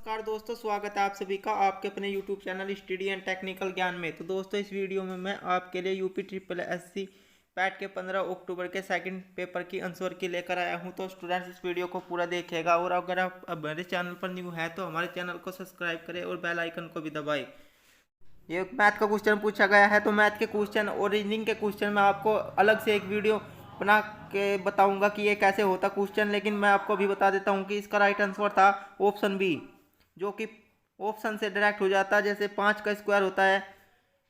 नमस्कार दोस्तों, स्वागत है आप सभी का आपके अपने YouTube channel study and technical ज्ञान में। तो दोस्तों, इस वीडियो में मैं आपके लिए यूपी ट्रिपल एससी पैट के 15 अक्टूबर के सेकंड पेपर की आंसर की लेकर आया हूं। तो स्टूडेंट्स, इस वीडियो को पूरा देखिएगा और अगर आप हमारे चैनल पर न्यू है तो हमारे चैनल को सब्सक्राइब करें और बेल आइकन को भी दबाएं। ये मैथ का क्वेश्चन पूछा गया है, तो मैथ के क्वेश्चन और रीजनिंग के क्वेश्चन में आपको अलग से एक वीडियो बना के बताऊंगा कि ये कैसे होता क्वेश्चन। लेकिन मैं आपको अभी बता देता हूँ कि इसका राइट आंसर था ऑप्शन बी, जो कि ऑप्शन से डायरेक्ट हो जाता है। जैसे 5 का स्क्वायर होता है,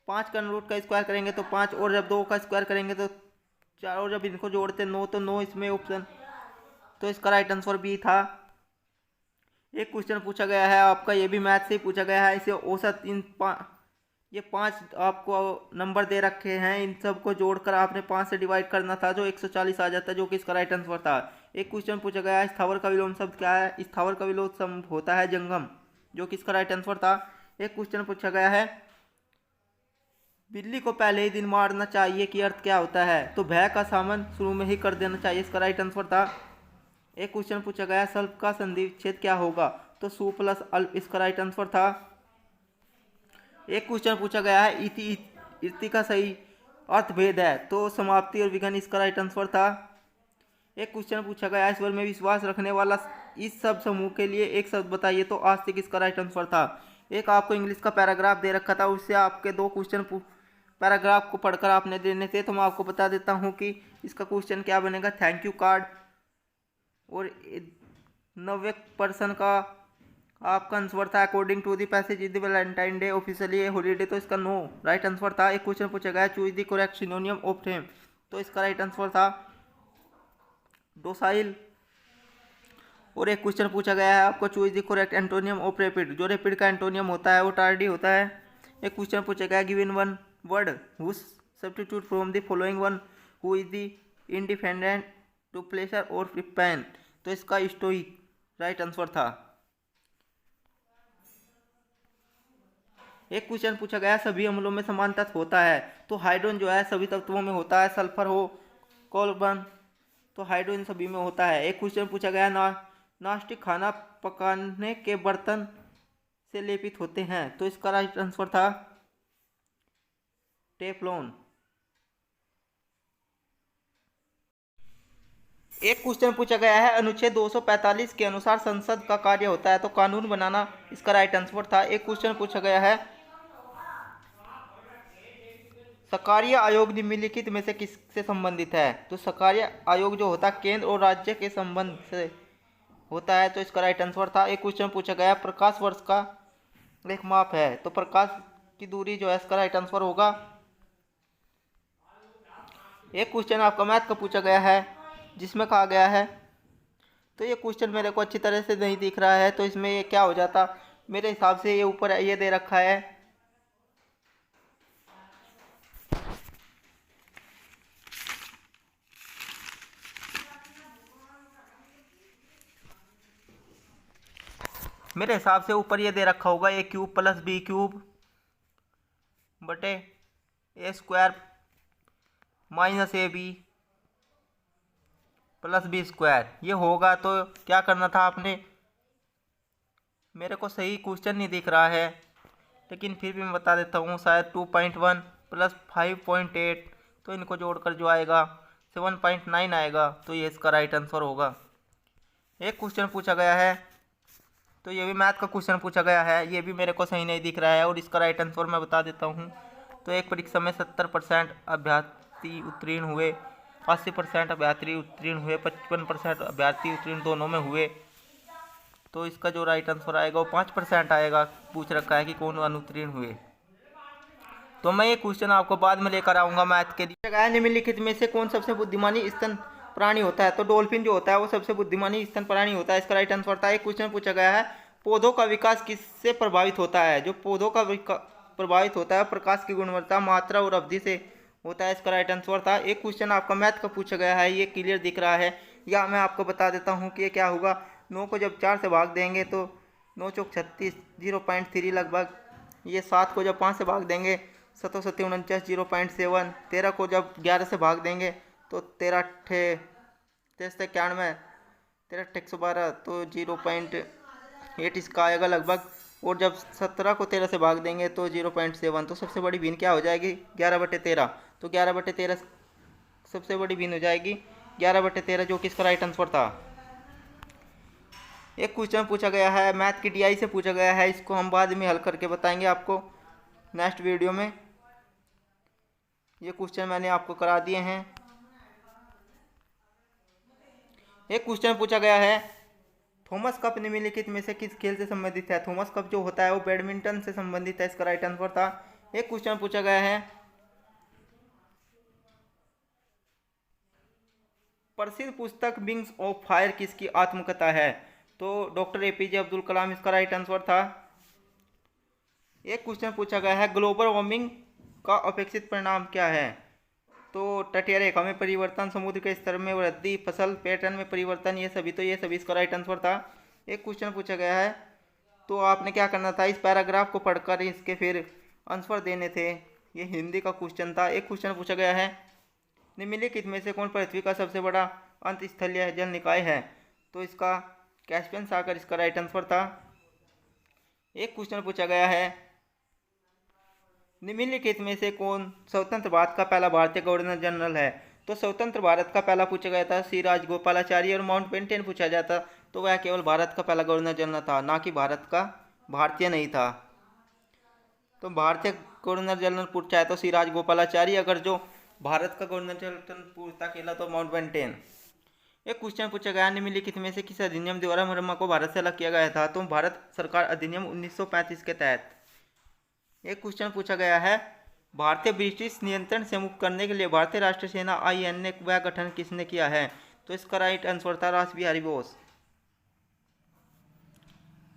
5 का रूट का स्क्वायर करेंगे तो 5, और जब 2 का स्क्वायर करेंगे तो 4, और जब इनको जोड़ते 9 तो 9 इसमें ऑप्शन। तो इसका राइट आंसर बी था। एक क्वेश्चन पूछा गया है आपका, ये भी मैथ से ही पूछा गया है। इसे औसत ये 5 आपको नंबर दे रखे हैं, इन सब को जोड़कर आपने 5 से डिवाइड करना था, जो 140 आ जाता है, जो कि इसका राइट आंसर था। एक क्वेश्चन पूछा गया है, स्थावर का विलोम शब्द क्या है? स्थावर का विलोम शब्द होता है जंगम, जो कि इसका राइट आंसर था। एक क्वेश्चन पूछा गया है, बिल्ली को पहले ही दिन मारना चाहिए कि अर्थ क्या होता है? तो भय का सामन शुरू में ही कर देना चाहिए, इसका राइट आंसर था। एक क्वेश्चन पूछा गया है, सल्प का संधि विच्छेद क्या होगा? तो सु प्लस अल्प, इसका राइट आंसर था। एक क्वेश्चन पूछा गया है, इति इति का सही अर्थभेद है? तो समाप्ति और विघन, इसका राइट आंसर था। एक क्वेश्चन पूछा गया है, ईश्वर में विश्वास रखने वाला इस सब समूह के लिए एक शब्द बताइए? तो आस्तिक, इसका राइट आंसर था। एक आपको इंग्लिश का पैराग्राफ दे रखा था, उससे आपके 2 क्वेश्चन पैराग्राफ को पढ़कर आपने देने थे। तो मैं आपको बता देता हूँ कि इसका क्वेश्चन क्या बनेगा। थैंक यू कार्ड और 90% का आपका आंसर था according to the passage is the Valentine Day officially a holiday, तो इसका नो राइट आंसर था। एक क्वेश्चन पूछा गया, choose the correct सिनोनियम of fame, तो इसका राइट आंसर था डोसाइल। और एक क्वेश्चन पूछा गया है आपको, choose the correct antonym of rapid, जो रैपिड का एंटोनियम होता है वो टार्डी होता है। एक क्वेश्चन पूछा गया, given one word whose substitute from the following one who is the independent to pleasure और पेन, तो इसका स्टोइक राइट आंसर था। एक क्वेश्चन पूछा गया, सभी अम्लों में समान तत्व होता है? तो हाइड्रोजन जो है सभी तत्वों में होता है, सल्फर हो कार्बन, तो हाइड्रोजन सभी में होता है। एक क्वेश्चन पूछा गया, नॉनस्टिक खाना पकाने के बर्तन से लेपित होते हैं, तो इसका राइट आंसर था टेफ्लॉन। एक क्वेश्चन पूछा गया है, अनुच्छेद 245 के अनुसार संसद का कार्य होता है? तो कानून बनाना, इसका राइट आंसर था। एक क्वेश्चन पूछा गया है, सरकारीय आयोग निम्नलिखित में से किससे संबंधित है? तो सरकारीय आयोग जो होता है केंद्र और राज्य के संबंध से होता है, तो इसका राइट आंसर था। एक क्वेश्चन पूछा गया, प्रकाश वर्ष का एक माप है? तो प्रकाश की दूरी जो है, इसका राइट आंसर होगा। एक क्वेश्चन आपका मैथ का पूछा गया है, जिसमें कहा गया है, तो ये क्वेश्चन मेरे को अच्छी तरह से नहीं दिख रहा है, तो इसमें ये क्या हो जाता मेरे हिसाब से, ये ऊपर ये दे रखा है, मेरे हिसाब से ऊपर ये दे रखा होगा, a cube plus b cube बटे a square minus a b plus b square, ये होगा। तो क्या करना था आपने, मेरे को सही क्वेश्चन नहीं दिख रहा है, लेकिन फिर भी मैं बता देता हूँ, शायद 2.1 प्लस 5.8, तो इनको जोड़कर जो आएगा 7.9 आएगा, तो ये इसका राइट आंसर होगा। एक क्वेश्चन पूछा गया है, तो ये भी मैथ का क्वेश्चन पूछा गया है, ये भी मेरे को सही नहीं दिख रहा है, और इसका राइट आंसर मैं बता देता हूँ। तो एक परीक्षा में 70% अभ्यर्थी उत्तीर्ण हुए, 80% अभ्यर्थी उत्तीर्ण हुए, 55% अभ्यर्थी उत्तीर्ण दोनों में हुए, तो इसका जो राइट आंसर आएगा वो 5% आएगा। पूछ रखा है कि कौन अनुत्तीर्ण हुए, तो मैं ये क्वेश्चन आपको बाद में लेकर आऊँगा मैथ के लिए। निम्नलिखित में से कौन सबसे बुद्धिमानी स्तन प्राणी होता है? तो डॉल्फिन जो होता है वो सबसे बुद्धिमानी स्तन प्राणी होता है, इसका राइट आंसर था। एक क्वेश्चन पूछा गया है, पौधों का विकास किससे प्रभावित होता है? जो पौधों का प्रभावित होता है प्रकाश की गुणवत्ता, मात्रा और अवधि से होता है, इसका राइट आंसर था। एक क्वेश्चन आपका मैथ का पूछा गया है, ये क्लियर दिख रहा है, या मैं आपको बता देता हूँ कि ये क्या होगा। 9 को जब 4 से भाग देंगे तो 9 चौक 36, 0.3 लगभग। ये 7 को जब 5 से भाग देंगे 7 7 49, 0.7। 13 को जब 11 से भाग देंगे तो 13 13 91, 13 112, तो 0. 8 इसका आएगा लगभग। और जब 17 को 13 से भाग देंगे तो 0.7, तो सबसे बड़ी भिन्न क्या हो जाएगी 11/13। तो 11/13 सबसे बड़ी भिन्न हो जाएगी 11/13, जो कि इसका राइट आंसर था। एक क्वेश्चन पूछा गया है मैथ की DI से पूछा गया है, इसको हम बाद में हल करके बताएंगे आपको नेक्स्ट वीडियो में। ये क्वेश्चन मैंने आपको करा दिए हैं। एक क्वेश्चन पूछा गया है थॉमस कप निम्नलिखित में से किस खेल से संबंधित है। थॉमस कप जो होता है वो बैडमिंटन से संबंधित है, इसका राइट आंसर था। एक क्वेश्चन पूछा गया है प्रसिद्ध पुस्तक विंग्स ऑफ फायर किसकी आत्मकथा है। तो डॉक्टर APJ अब्दुल कलाम इसका राइट आंसर था। एक क्वेश्चन पूछा गया है ग्लोबल वार्मिंग का अपेक्षित परिणाम क्या है। तो तटीय रेखा में परिवर्तन, समुद्र के स्तर में वृद्धि, फसल पैटर्न में परिवर्तन, ये सभी इसका राइट आंसर था। एक क्वेश्चन पूछा गया है, तो आपने क्या करना था, इस पैराग्राफ को पढ़कर इसके फिर आंसर देने थे। ये हिंदी का क्वेश्चन था। एक क्वेश्चन पूछा गया है निम्नलिखित में से कौन पृथ्वी का सबसे बड़ा अंतस्थलीय जल निकाय है। तो इसका कैस्पियन सागर इसका राइट आंसर था। एक क्वेश्चन पूछा गया है निम्नलिखित में से कौन स्वतंत्र भारत का पहला भारतीय गवर्नर जनरल है। तो स्वतंत्र भारत का पहला पूछा गया था श्री राजगोपालाचारी, और माउंटबेटन पूछा जाता तो वह केवल भारत का पहला गवर्नर जनरल था, ना कि भारत का भारतीय नहीं था। तो भारतीय गवर्नर जनरल पूछा है तो श्री राजगोपालाचारी, अगर जो भारत का गवर्नर जनरल पूछता अकेला तो माउंटबेटन। एक क्वेश्चन पूछा गया निम्नलिखित में से किस अधिनियम द्वारा मुहर्रम को भारत से अलग किया गया था। तो भारत सरकार अधिनियम 1935 के तहत। एक क्वेश्चन पूछा गया है भारतीय ब्रिटिश नियंत्रण से मुक्त करने के लिए भारतीय राष्ट्रीय सेना INA का गठन किसने किया है। तो इसका राइट आंसर था रास बिहारी बोस।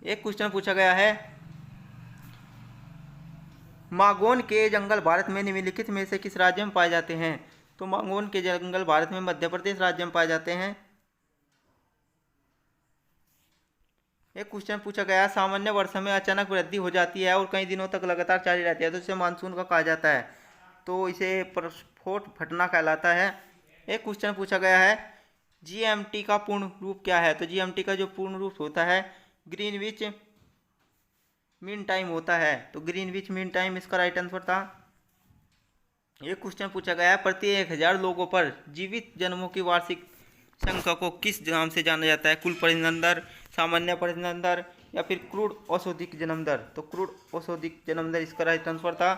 एक क्वेश्चन पूछा गया है मागोन के जंगल भारत में निम्नलिखित में से किस राज्य में पाए जाते हैं। तो मागोन के जंगल भारत में मध्य प्रदेश राज्य में पाए जाते हैं। एक क्वेश्चन पूछा गया सामान्य वर्षा में अचानक वृद्धि हो जाती है और कई दिनों तक लगातार जारी रहती है, तो इसे मानसून का कहा जाता है, तो इसे प्रस्फोट फटना कहलाता है। एक क्वेश्चन पूछा गया है GMT का पूर्ण रूप क्या है। तो GMT का जो पूर्ण रूप होता है ग्रीनविच मीन टाइम होता है, तो ग्रीनविच मीन टाइम इसका राइट आंसर था। एक क्वेश्चन पूछा गया है प्रति 1000 लोगों पर जीवित जन्मों की वार्षिक संख्या को किस नाम से जाना जाता है। कुल प्रजनन दर, सामान्य प्रजनन दर, या फिर क्रूड औषधिक जन्म दर। तो क्रूड औषधिक जन्म दर इसका राइट आंसर था।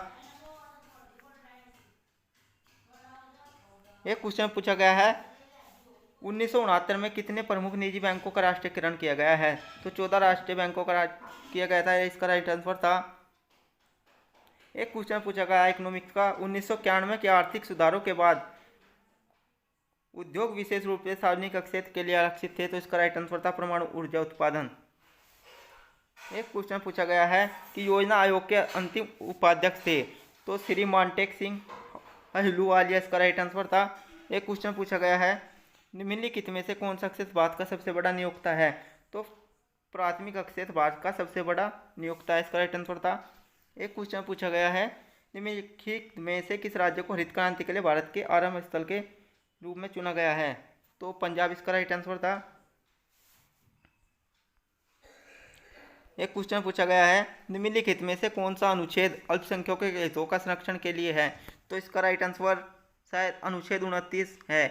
एक क्वेश्चन पूछा गया है 1969 में कितने प्रमुख निजी बैंकों का राष्ट्रीयकरण किया गया है। तो 14 राष्ट्रीय बैंकों का किया गया था, इसका राइट आंसर था। एक क्वेश्चन पूछा गया इकोनॉमिक्स का 1991 के आर्थिक सुधारों के बाद उद्योग विशेष रूप से सार्वजनिक क्षेत्र के लिए आरक्षित थे, तो इसका राइट आंसर था परमाणु ऊर्जा उत्पादन। एक क्वेश्चन पूछा गया है कि योजना आयोग के अंतिम उपाध्यक्ष थे। तो श्री मानटेक सिंह अहलूवालिया इसका राइट आंसर था। एक क्वेश्चन पूछा गया है निम्नलिखित में से कौन सा क्षेत्र भारत का सबसे बड़ा नियोक्ता है। तो प्राथमिक क्षेत्र भारत का सबसे बड़ा नियोक्ता है, इसका राइट आंसर था। एक क्वेश्चन पूछा गया है निम्नलिखित में से किस राज्य को हरित क्रांति के लिए भारत के आरंभ स्थल के रूप में चुना गया है। तो पंजाब इसका राइट आंसर था। एक क्वेश्चन पूछा गया है निम्नलिखित में से कौन सा अनुच्छेद अल्पसंख्यकों के हितों का संरक्षण के लिए है। तो इसका राइट आंसर शायद अनुच्छेद 29 है,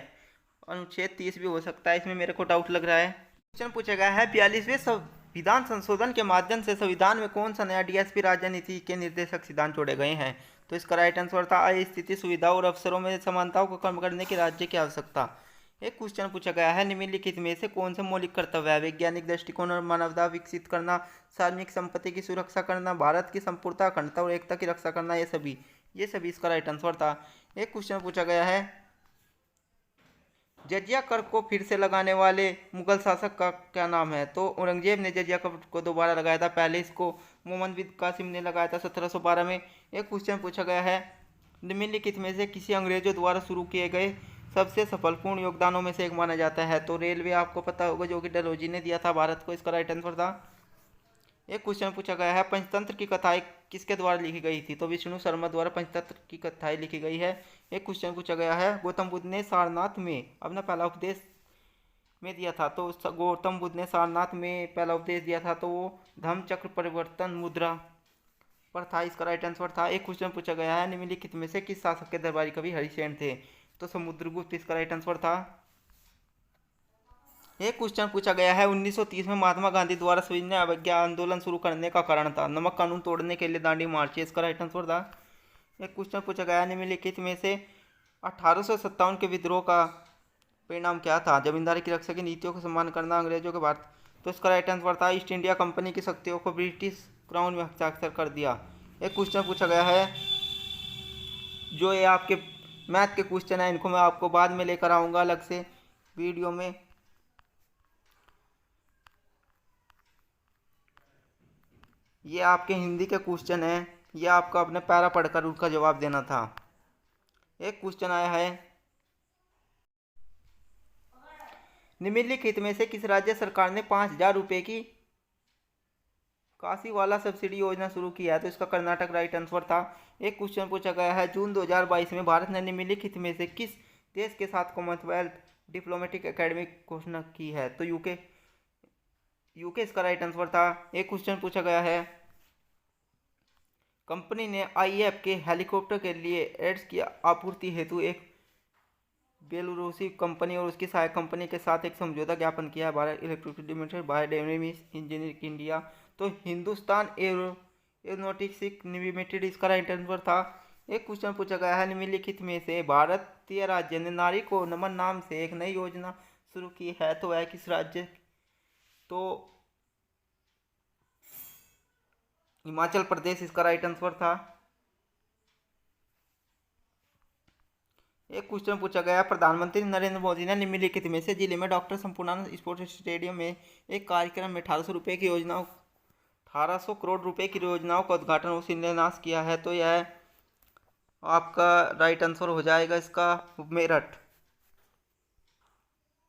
अनुच्छेद 30 भी हो सकता है, इसमें मेरे को डाउट लग रहा है। क्वेश्चन पूछा गया है 42वें संविधान संशोधन के माध्यम से संविधान में कौन सा नया DSP राजनीति के निर्देशक सिद्धांत जोड़े गए हैं। तो इसका राइट आंसर था आय, स्थिति, सुविधा और अवसरों में समानताओं को कम करने की राज्य की आवश्यकता। एक क्वेश्चन पूछा गया है निम्नलिखित में से कौन से मौलिक कर्तव्य है। वैज्ञानिक दृष्टिकोण और मानवता विकसित करना, सार्वजनिक संपत्ति की सुरक्षा करना, भारत की संपूर्णता, अखंडता और एकता की रक्षा करना, ये सभी इसका राइट आंसर था। एक क्वेश्चन पूछा गया है जजिया कर को फिर से लगाने वाले मुगल शासक का क्या नाम है। तो औरंगजेब ने जजिया कर को दोबारा लगाया था, पहले इसको मोहम्मद बिन कासिम ने लगाया था 1712 में। एक क्वेश्चन पूछा गया है निम्नलिखित में से किसी अंग्रेजों द्वारा शुरू किए गए सबसे सफलपूर्ण योगदानों में से एक माना जाता है। तो रेलवे आपको पता होगा, जो कि डलहौजी ने दिया था भारत को, इसका राइट आंसर था। एक क्वेश्चन पूछा गया है पंचतंत्र की कथाएं किसके द्वारा लिखी गई थी। तो विष्णु शर्मा द्वारा पंचतंत्र की कथाएं लिखी गई है। एक क्वेश्चन पूछा गया है गौतम बुद्ध ने सारनाथ में अपना पहला उपदेश में दिया था। तो गौतम बुद्ध ने सारनाथ में पहला उपदेश दिया था, तो वो धम्म चक्र परिवर्तन मुद्रा पर था। इसका राइट आंसर था। एक क्वेश्चन पूछा गया है, निम्नलिखित में से किस शासक के दरबारी कवि हरिसेन थे? तो समुद्रगुप्त इसका राइट आंसर था। एक क्वेश्चन पूछा गया है, 1930 में महात्मा गांधी द्वारा सविनय अवज्ञा आंदोलन शुरू करने का कारण था? नमक कानून तोड़ने के लिए दांडी मार्च, इसका राइट आंसर था। एक क्वेश्चन पूछा गया है, निम्नलिखित में से 1857 के विद्रोह का परिणाम क्या था? जमींदारी की रक्षा की नीतियों को सम्मान करना, अंग्रेजों के भारत। तो इसका राइट आंसर था, ईस्ट इंडिया कंपनी की शक्तियों को ब्रिटिश क्राउन में हस्ताक्षर कर दिया। एक क्वेश्चन पूछा गया है, जो ये आपके मैथ के क्वेश्चन है, इनको मैं आपको बाद में लेकर आऊँगा अलग से वीडियो में। ये आपके हिंदी के क्वेश्चन है, ये आपका अपने पैरा पढ़कर उनका जवाब देना था। एक क्वेश्चन आया है, निम्नलिखित में से किस राज्य सरकार ने 5,000 रुपये की काशी वाला सब्सिडी योजना शुरू की है? तो इसका कर्नाटक राइट आंसर था। एक क्वेश्चन पूछा गया है, जून 2022 में भारत ने निम्नलिखित में से किस देश के साथ कॉमनवेल्थ डिप्लोमेटिक एकेडमी घोषणा की है? तो यूके इसका राइट आंसर था। एक क्वेश्चन पूछा गया है, कंपनी ने IAF के हेलीकॉप्टर के लिए एड्स की आपूर्ति हेतु एक बेलारूसी कंपनी और उसकी सहायक कंपनी के साथ एक समझौता ज्ञापन किया है। भारत इलेक्ट्रिसिटी लिमिटेड, बाय डेयनेमिस इंजीनियरिंग इंडिया। तो हिंदुस्तान एरोनॉटिक्स लिमिटेड इसका राइट आंसर था। एक क्वेश्चन पूछा गया है, निम्नलिखित में से भारतीय राज्य ने नारी को नमन नाम से एक नई योजना शुरू की है? तो वह किस राज्य? तो हिमाचल प्रदेश इसका राइट आंसर था। एक क्वेश्चन पूछा गया, प्रधानमंत्री नरेंद्र मोदी ने निम्नलिखित में से जिले में डॉक्टर संपूर्णानंद स्पोर्ट्स स्टेडियम में एक कार्यक्रम में 1800 करोड़ रुपए की योजनाओं का उद्घाटन और शिलान्यास किया है? तो यह आपका राइट आंसर हो जाएगा इसका मेरठ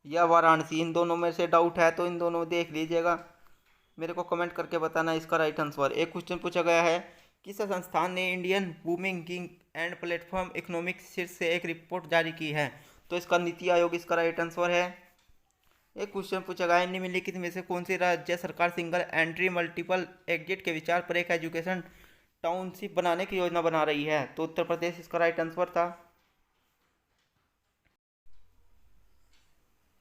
या वाराणसी। इन दोनों में से डाउट है तो इन दोनों में देख लीजिएगा, मेरे को कमेंट करके बताना इसका राइट आंसर। एक क्वेश्चन पूछा गया है, किस संस्थान ने Indian booming gig and platform economics शीर्ष से एक रिपोर्ट जारी की है? तो इसका नीति आयोग इसका राइट आंसर है। एक क्वेश्चन पूछा गया है, निम्नलिखित में से कौन सी राज्य सरकार सिंगल एंट्री मल्टीपल एग्जिट के विचार पर एक एजुकेशन टाउनशिप बनाने की योजना बना रही है? तो उत्तर प्रदेश इसका राइट आंसर था।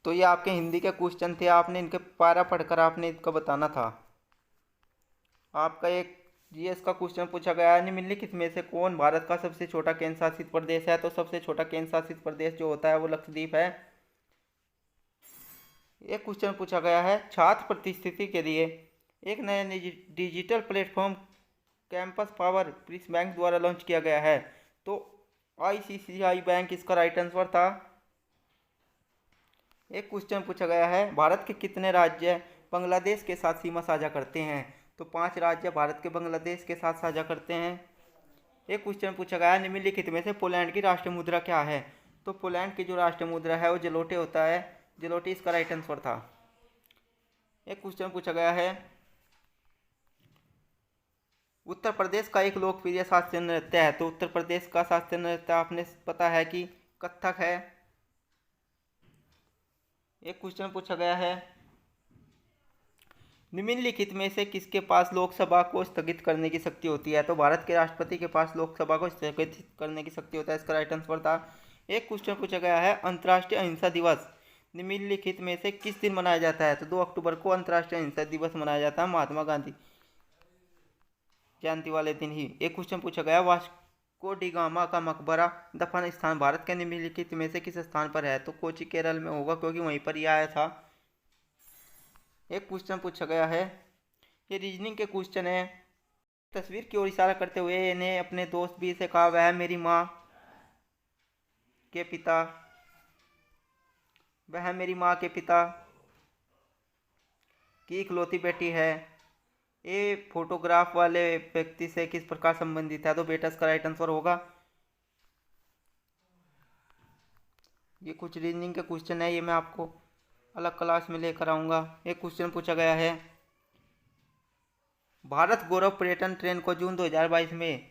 तो ये आपके हिंदी के क्वेश्चन थे, आपने इनके पारा पढ़कर आपने इनका बताना था। आपका एक GS का क्वेश्चन पूछा गया है, निम्नलिखित में से कौन भारत का सबसे छोटा केंद्र शासित प्रदेश है? तो सबसे छोटा केंद्र शासित प्रदेश जो होता है वो लक्षद्वीप है। एक क्वेश्चन पूछा गया है, छात्र प्रतिस्थिति के लिए एक नया digital platform campus power BRICS bank द्वारा लॉन्च किया गया है? तो ICICI बैंक इसका राइट आंसर था। एक क्वेश्चन पूछा गया है, भारत के कितने राज्य बांग्लादेश के साथ सीमा साझा करते हैं? तो 5 राज्य भारत के बांग्लादेश के साथ साझा करते हैं। एक क्वेश्चन पूछा गया है, निम्नलिखित में से पोलैंड की राष्ट्रीय मुद्रा क्या है? तो पोलैंड की जो राष्ट्रीय मुद्रा है वो जलोटे होता है, जलोटी इसका राइट आंसर था। एक क्वेश्चन पूछा गया है, उत्तर प्रदेश का एक लोकप्रिय शास्त्रीय नृत्य है? तो उत्तर प्रदेश का शास्त्रीय नृत्य आपने पता है कि कथक है। एक क्वेश्चन पूछा गया है, निम्नलिखित में से किसके पास लोकसभा को स्थगित करने की शक्ति होती है? तो भारत के राष्ट्रपति के पास लोकसभा को स्थगित करने की शक्ति होता है, इसका राइट आंसर था। एक क्वेश्चन पूछा गया है, अंतर्राष्ट्रीय अहिंसा दिवस निम्नलिखित में से किस दिन मनाया जाता है? तो 2 अक्टूबर को अंतर्राष्ट्रीय अहिंसा दिवस मनाया जाता है, महात्मा गांधी जयंती वाले दिन ही। एक क्वेश्चन पूछा गया, वास्को डी गामा का मकबरा दफन स्थान भारत के निम्नलिखित में से किस स्थान पर है? तो कोची केरल में होगा, क्योंकि वहीं पर यह आया था। एक क्वेश्चन पूछा गया है, ये रीजनिंग के क्वेश्चन है। तस्वीर की ओर इशारा करते हुए इन्हें अपने दोस्त बी से कहा, वह मेरी माँ के पिता, वह मेरी माँ के पिता की इकलौती बेटी है। ये फोटोग्राफ वाले व्यक्ति से किस प्रकार संबंधित है? तो बेटा इसका राइट आंसर होगा। ये कुछ रीजनिंग के क्वेश्चन है, ये मैं आपको अलग क्लास में लेकर आऊँगा। एक क्वेश्चन पूछा गया है, भारत गौरव पर्यटन ट्रेन को जून 2022 में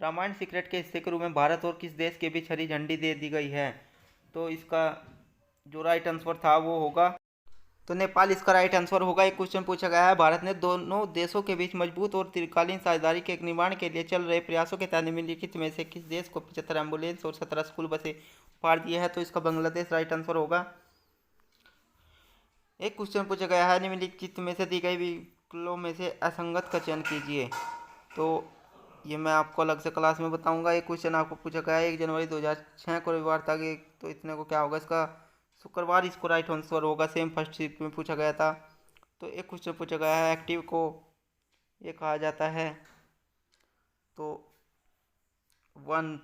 रामायण सीक्रेट के हिस्से के रूप में भारत और किस देश के बीच हरी झंडी दे दी गई है? तो इसका जो राइट आंसर था वो होगा, तो नेपाल इसका राइट आंसर होगा। एक क्वेश्चन पूछा गया है, भारत ने दोनों देशों के बीच मजबूत और दीर्घकालीन साझेदारी के निर्माण के लिए चल रहे प्रयासों के तहत निम्नलिखित में से किस देश को 75 एम्बुलेंस और 17 स्कूल बसें उपहार दिए हैं? तो इसका बांग्लादेश राइट आंसर होगा। एक क्वेश्चन पूछा गया है, निम्नलिखित में से दी गई विकल्पों में से असंगत का चयन कीजिए। तो ये मैं आपको अलग से क्लास में बताऊंगा। एक क्वेश्चन आपको पूछा गया है, 1 जनवरी 2006 को रविवार था कि, तो इतने को क्या होगा इसका शुक्रवार, इसको राइट आंसर होगा। सेम फर्स्ट शिफ्ट में पूछा गया था। तो एक क्वेश्चन पूछा गया है, एक्टिव को ये कहा जाता है, तो 15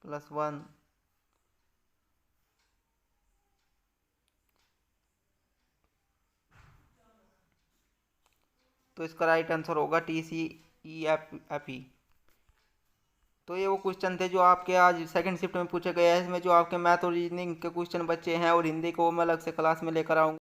+ 1 तो इसका राइट आंसर होगा TCEFE। तो ये वो क्वेश्चन थे जो आपके आज सेकंड शिफ्ट में पूछे गए हैं। इसमें जो आपके मैथ और रीजनिंग के क्वेश्चन बच्चे हैं और हिंदी को मैं अलग से क्लास में लेकर आऊँगा।